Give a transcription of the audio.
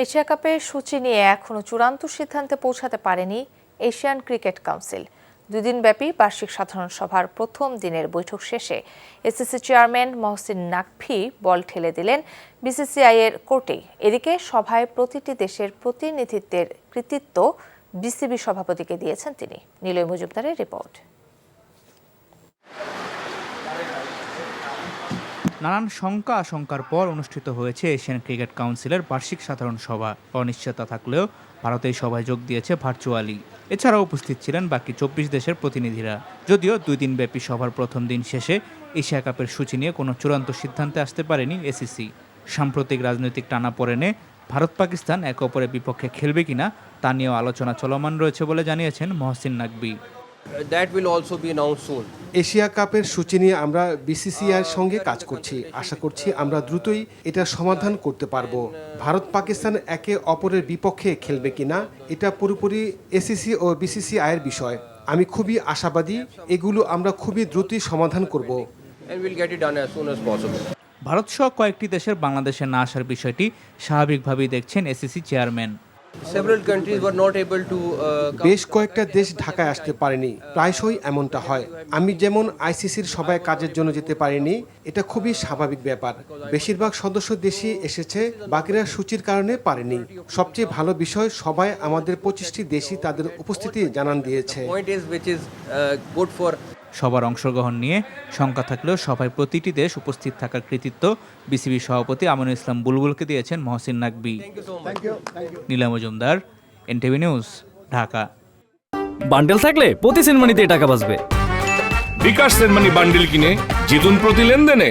Asia কাপের সূচি নিয়ে এখনো চূড়ান্ত সিদ্ধান্তে পৌঁছাতে পারেনি এশিয়ান ক্রিকেট কাউন্সিল। দুদিনব্যাপী বার্ষিক সাধারণ সভার প্রথম দিনের বৈঠক শেষে এসিসি চেয়ারম্যান মহসিন নাকভি বল ঠেলে দিলেন বিসিসিআই এর কোর্টে। এদিকে সভায় প্রতিটি দেশের প্রতিনিধিত্বের কৃতিত্ব বিসিবি সভাপতিকে দিয়েছেন তিনি। নিলয় মজুমদারের রিপোর্ট। নানান শঙ্কা আশঙ্কার পর অনুষ্ঠিত হয়েছে এশিয়ান ক্রিকেট কাউন্সিলের বার্ষিক সাধারণ সভা। অনিশ্চয়তা থাকলেও ভারত এই সভায় যোগ দিয়েছে ভার্চুয়ালি। এছাড়াও উপস্থিত ছিলেন বাকি 24 দেশের প্রতিনিধিরা। যদিও 2 দিনব্যাপী সভার প্রথম দিন শেষে এশিয়া কাপের সূচি নিয়ে কোনো চূড়ান্ত সিদ্ধান্তে আসতে পারেনি এসিসি। সাম্প্রতিক রাজনৈতিক টানাপোড়েনে ভারত পাকিস্তান একে অপরের বিপক্ষে খেলবে কিনা তা নিয়েও আলোচনা চলমান রয়েছে বলে জানিয়েছেন Mohsin Naqvi. That will also be announced soon. Asia কাপের সূচি নিয়ে আমরা বিসিসিআইয়ের সঙ্গে কাজ করছি। আশা করছি আমরা দ্রুতই এটা সমাধান করতে পারবো। ভারত পাকিস্তান একে অপরের বিপক্ষে খেলবে কিনা এটা পুরোপুরি এসিসি ও বিসিসিআইয়ের বিষয়। আমি খুবই আশাবাদী এগুলো আমরা খুবই দ্রুতই সমাধান করব। And we'll get it done as soon as possible. Bharat সহ কয়েকটি দেশের বাংলাদেশে না আসার বিষয়টি স্বাভাবিকভাবেই দেখছেন ACC chairman. Several countries were not able to বেশ কয়েকটা দেশ ঢাকায় আসতে পারেনি, প্রায়শই এমনটা হয়। আমি যেমন আইসিসির সবাই কাজের জন্য যেতে পারিনি, এটা খুবই স্বাভাবিক ব্যাপার। বেশিরভাগ সদস্য দেশই এসেছে, বাকিরা সূচির কারণে পারেনি। সবচেয়ে ভালো বিষয় সবাই আমাদের 25টি দেশই তাদের উপস্থিতি জানান দিয়েছে। point is which is good for সবার অংশগ্রহণ নিয়ে শঙ্কা থাকলেও সভায় প্রতিটি দেশ উপস্থিত থাকার কৃতিত্ব বিসিবি সভাপতি আমিনুল ইসলাম বুলবুলকে দিয়েছেন Mohsin Naqvi. Niloy Majumdar, NTV news, Dhaka. Bundle থাকলে প্রতি সেনমানিতে টাকা বাঁচবে। বিকাশ সেনমানি বান্ডেল কিনে জিতুন প্রতি লেনদেনে।